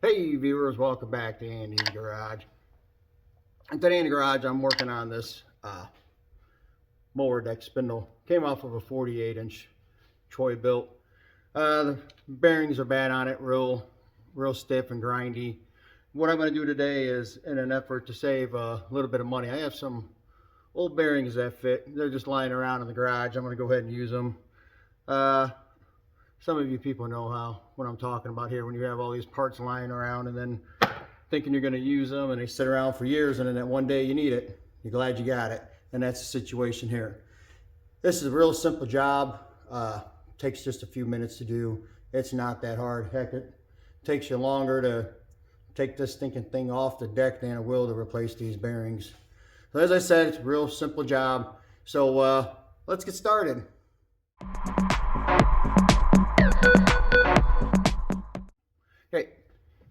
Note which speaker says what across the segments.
Speaker 1: Hey viewers, welcome back to Andy's Garage. And today in the garage I'm working on this mower deck spindle. Came off of a 48-inch Troy built. The bearings are bad on it, real stiff and grindy. What I'm going to do today is, in an effort to save a little bit of money, I have some old bearings that fit. They're just lying around in the garage. I'm going to go ahead and use them. Some of you people know what I'm talking about here, when you have all these parts lying around and then thinking you're going to use them and they sit around for years, and then that one day you need it, you're glad you got it. And that's the situation here. This is a real simple job. Takes just a few minutes to do. It's not that hard. Heck, it takes you longer to take this stinking thing off the deck than it will to replace these bearings. So as I said, it's a real simple job. So let's get started. Okay,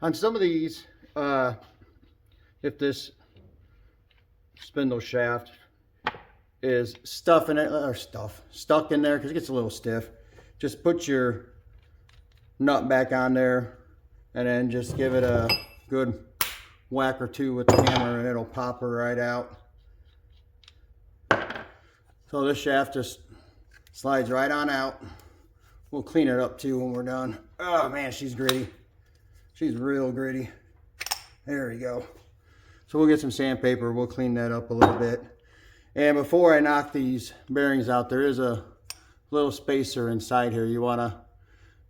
Speaker 1: on some of these, if this spindle shaft is stuck in there because it gets a little stiff, just put your nut back on there and then just give it a good whack or two with the hammer and it'll pop her right out. So this shaft just slides right on out. We'll clean it up too when we're done. Oh man, she's gritty. She's real gritty. There we go. So we'll get some sandpaper. We'll clean that up a little bit. And before I knock these bearings out, there is a little spacer inside here. You want to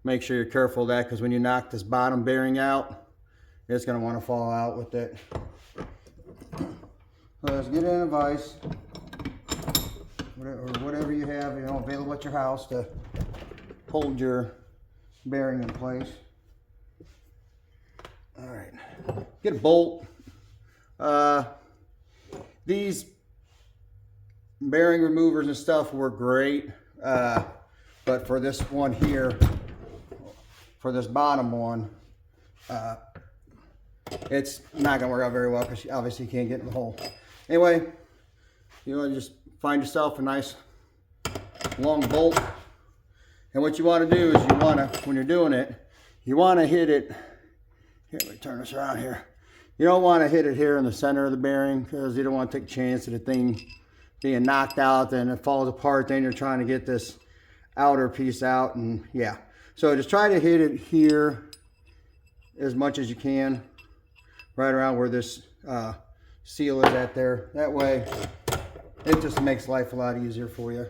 Speaker 1: make sure you're careful of that, because when you knock this bottom bearing out, it's going to want to fall out with it. So let's get it in a vise, or whatever you have, available at your house to hold your bearing in place. All right, get a bolt. These bearing removers and stuff work great, but for this one here, for this bottom one, it's not gonna work out very well because you obviously can't get in the hole. Anyway, you want to just find yourself a nice long bolt, and what you want to do is when you're doing it, you want to hit it. Here, let me turn this around here. You don't want to hit it here in the center of the bearing, because you don't want to take a chance of the thing being knocked out, then it falls apart, then you're trying to get this outer piece out, and yeah. So just try to hit it here as much as you can, right around where this seal is at there. That way, it just makes life a lot easier for you.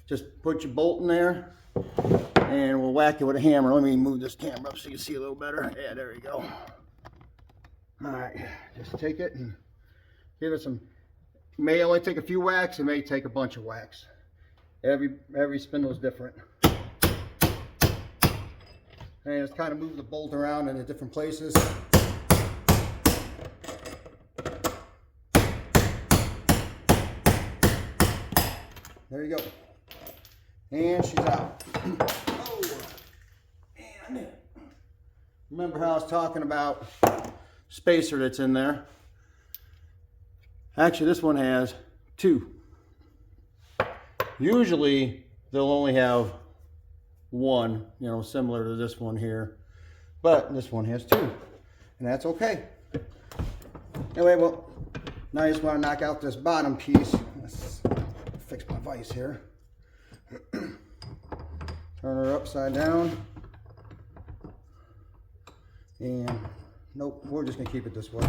Speaker 1: Just put your bolt in there, and we'll whack it with a hammer. Let me move this camera up so you can see a little better. Yeah, there you go. All right, just take it and give it some. It may only take a few whacks. It may take a bunch of whacks. Every spindle is different. And just kind of move the bolt around in the different places. There you go. And she's out. Oh, and remember how I was talking about spacer that's in there? Actually, this one has two. Usually they'll only have one, similar to this one here, but this one has two, and that's okay. Anyway, well, now I just want to knock out this bottom piece. Let's fix my vise here. Turn her upside down, and nope, we're just gonna keep it this way.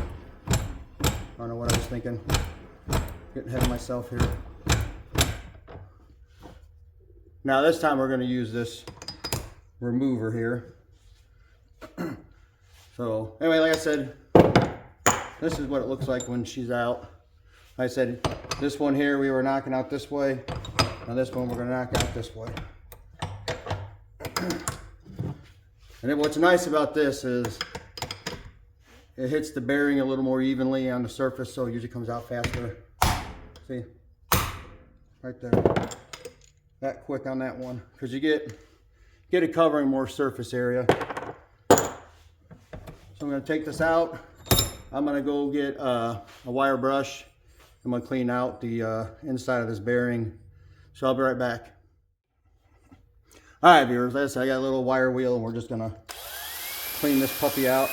Speaker 1: I don't know what I was thinking. Getting ahead of myself here. Now this time we're going to use this remover here. So anyway, like I said, this is what it looks like when she's out. Like I said, this one here we were knocking out this way. Now this one we're going to knock out this way. And then what's nice about this is it hits the bearing a little more evenly on the surface, so it usually comes out faster. See? Right there. That quick on that one, because you get it covering more surface area. So I'm going to take this out. I'm going to go get a wire brush. I'm going to clean out the inside of this bearing. So I'll be right back. All right, viewers, I got a little wire wheel, and we're just going to clean this puppy out.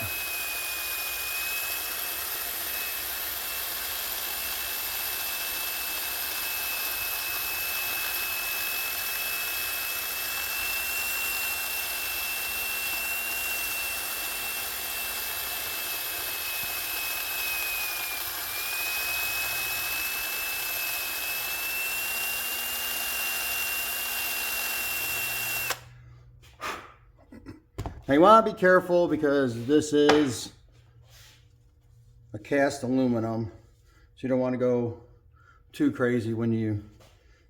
Speaker 1: Now you want to be careful because this is a cast aluminum, so you don't want to go too crazy when you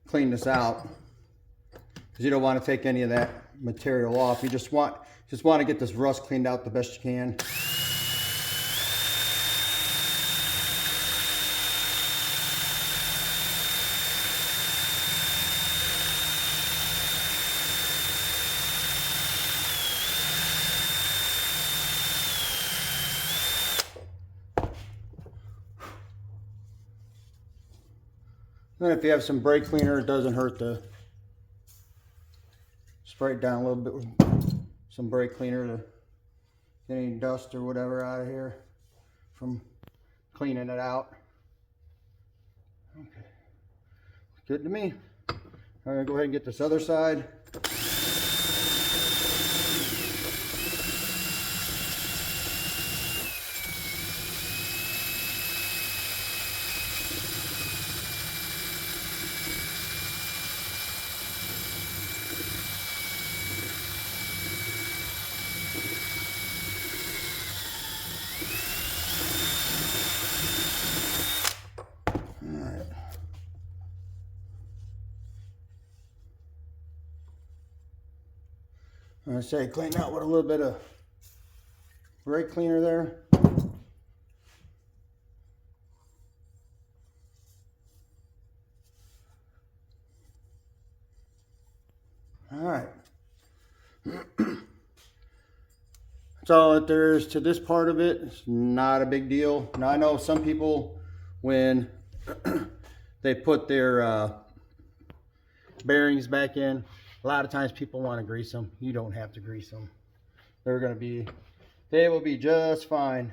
Speaker 1: clean this out, because you don't want to take any of that material off. You just want to get this rust cleaned out the best you can. Then if you have some brake cleaner, it doesn't hurt to spray it down a little bit with some brake cleaner to get any dust or whatever out of here from cleaning it out. Okay, good to me. I'm gonna go ahead and get this other side. I say clean out with a little bit of brake cleaner there. All right. That's all that there is to this part of it. It's not a big deal. Now I know some people, when they put their bearings back in, a lot of times people want to grease them. You don't have to grease them. They will be just fine.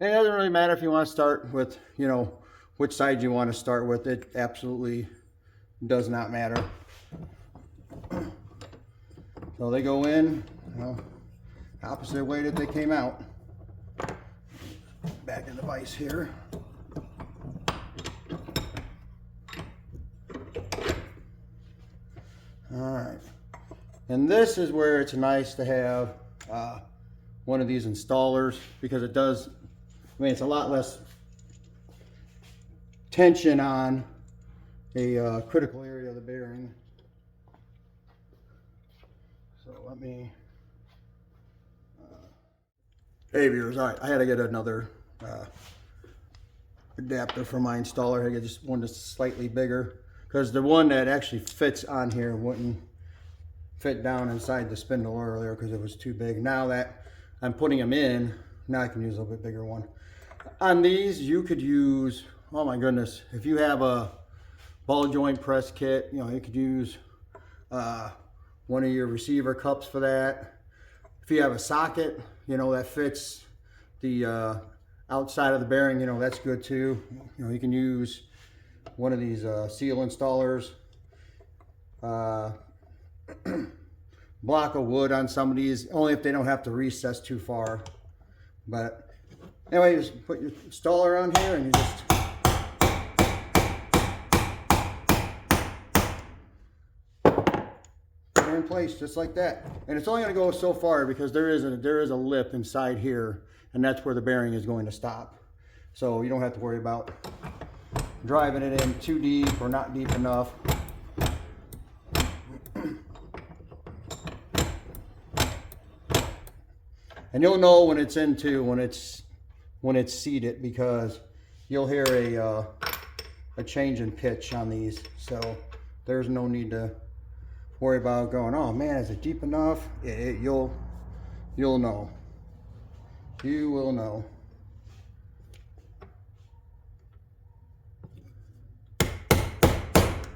Speaker 1: And it doesn't really matter if you want to start with, you know, which side you want to start with. It absolutely does not matter. So they go in, you know, opposite way that they came out. Back in the vise here. All right, and this is where it's nice to have one of these installers, because it does, I mean, it's a lot less tension on a critical area of the bearing. So let me, hey viewers, all right, I had to get another adapter for my installer. I had to get just one that's slightly bigger, because the one that actually fits on here wouldn't fit down inside the spindle earlier because it was too big. Now that I'm putting them in, now I can use a little bit bigger one. On these, you could use, oh my goodness, if you have a ball joint press kit, you know, you could use one of your receiver cups for that. If you have a socket, you know, that fits the outside of the bearing, you know, that's good too. You know, you can use one of these seal installers. Block of wood on some of these, only if they don't have to recess too far. But anyway, you just put your installer on here and you just put it in place just like that. And it's only going to go so far because there is a lip inside here, and that's where the bearing is going to stop. So you don't have to worry about driving it in too deep or not deep enough. And you'll know when it's into, when it's seated, because you'll hear a change in pitch on these. So there's no need to worry about going, oh man, is it deep enough? You'll know. You will know.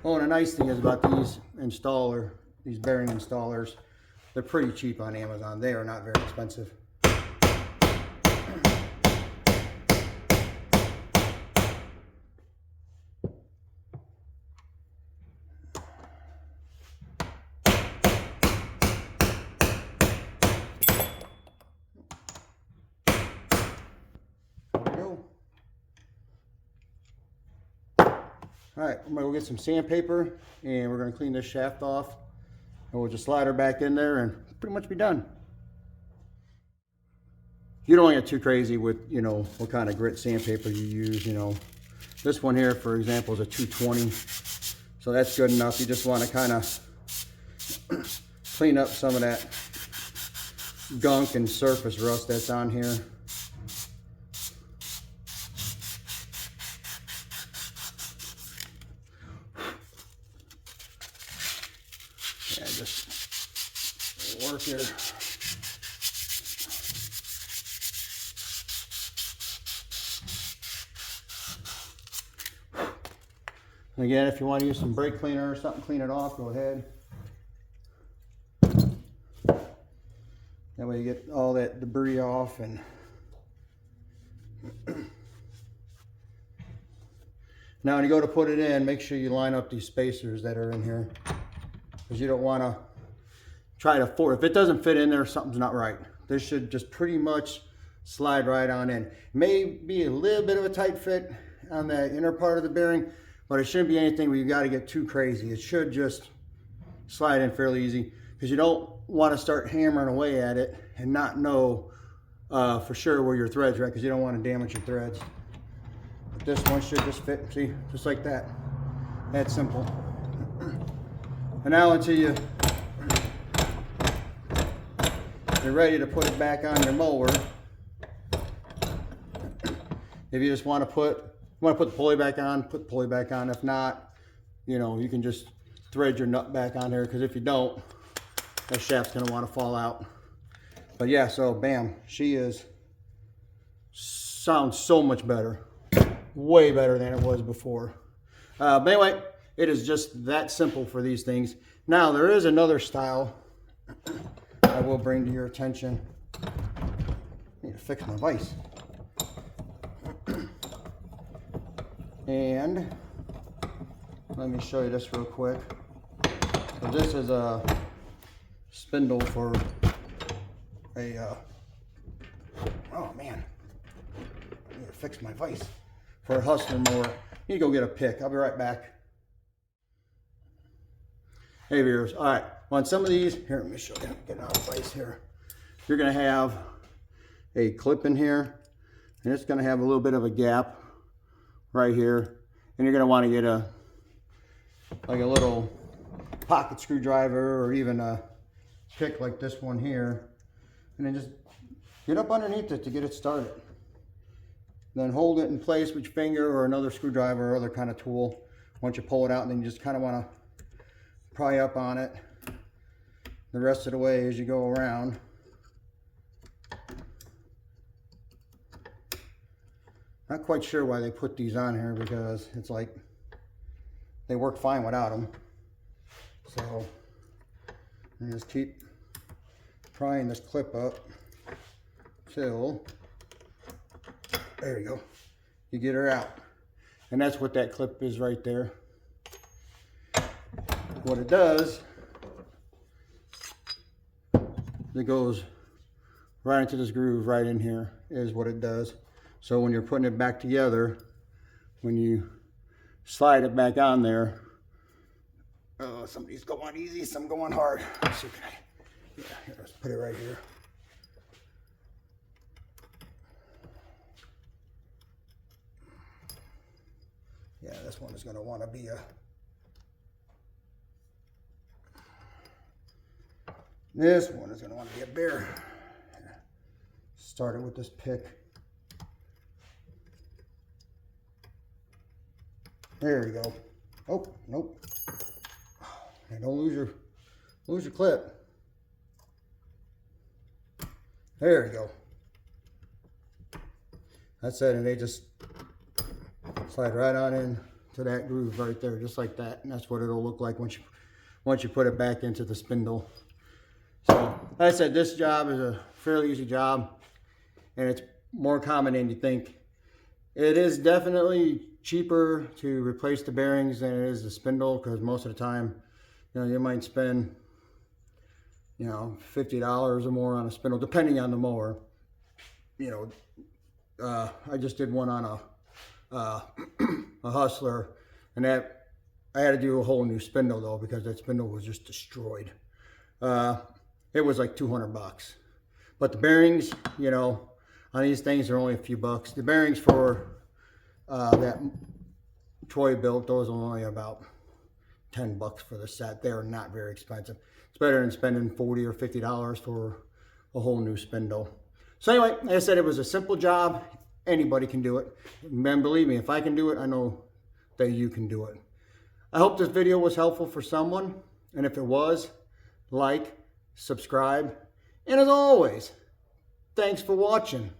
Speaker 1: Oh, and the nice thing is about these bearing installers, they're pretty cheap on Amazon. They are not very expensive. All right, I'm gonna go get some sandpaper and we're gonna clean this shaft off, and we'll just slide her back in there and pretty much be done. You don't want to get too crazy with, you know, what kind of grit sandpaper you use, you know. This one here, for example, is a 220. So that's good enough. You just want to kind of clean up some of that gunk and surface rust that's on here. Yeah, just work here. Again, if you want to use some brake cleaner or something, clean it off, go ahead. That way you get all that debris off. And now when you go to put it in, make sure you line up these spacers that are in here, because you don't want to try to force. If it doesn't fit in there, something's not right. This should just pretty much slide right on in. May be a little bit of a tight fit on the inner part of the bearing, but it shouldn't be anything where you got to get too crazy. It should just slide in fairly easy, because you don't want to start hammering away at it and not know for sure where your threads are at, because you don't want to damage your threads. But this one should just fit, see, just like that. That's simple. And now until you're ready to put it back on your mower, if you just want to put the pulley back on, put the pulley back on. If not, you know, you can just thread your nut back on there, because if you don't, that shaft's going to want to fall out. But yeah, so bam, sounds so much better. Way better than it was before. But anyway, it is just that simple for these things. Now, there is another style I will bring to your attention. I need to fix my vise. And let me show you this real quick. So this is a spindle for a, oh man, I need to fix my vise. For a hustler mower. You need to go get a pick. I'll be right back. Hey viewers, all right, on some of these, here, let me show you, get out of vise here. You're gonna have a clip in here, and it's gonna have a little bit of a gap right here, and you're going to want to get like a little pocket screwdriver, or even a pick like this one here, and then just get up underneath it to get it started. Then hold it in place with your finger or another screwdriver or other kind of tool. Once you pull it out, and then you just kind of want to pry up on it the rest of the way as you go around. Not quite sure why they put these on here, because it's like they work fine without them. So you just keep prying this clip up till, there you go, you get her out. And that's what that clip is right there. What it does, it goes right into this groove right in here, is what it does. So when you're putting it back together, when you slide it back on there, oh, some of these go on easy, some go on hard. Let's see, can I, yeah, here, let's put it right here. Yeah, this one is going to want to be a, this one is going to want to be a bear. Start it with this pick. There we go. Oh, nope. And don't lose your clip. There we go. That's it, and they just slide right on in to that groove right there, just like that. And that's what it'll look like once you put it back into the spindle. So, like I said, this job is a fairly easy job, and it's more common than you think. It is definitely cheaper to replace the bearings than it is the spindle, because most of the time, you know, you might spend, you know, $50 or more on a spindle, depending on the mower. You know, I just did one on a Hustler, and that I had to do a whole new spindle though, because that spindle was just destroyed. It was like $200, but the bearings, you know, On these things, they're only a few bucks. The bearings for that Troy built, those are only about 10 bucks for the set. They're not very expensive. It's better than spending $40 or $50 for a whole new spindle. So anyway, like I said, it was a simple job. Anybody can do it. Man, believe me, if I can do it, I know that you can do it. I hope this video was helpful for someone. And if it was, like, subscribe. And as always, thanks for watching.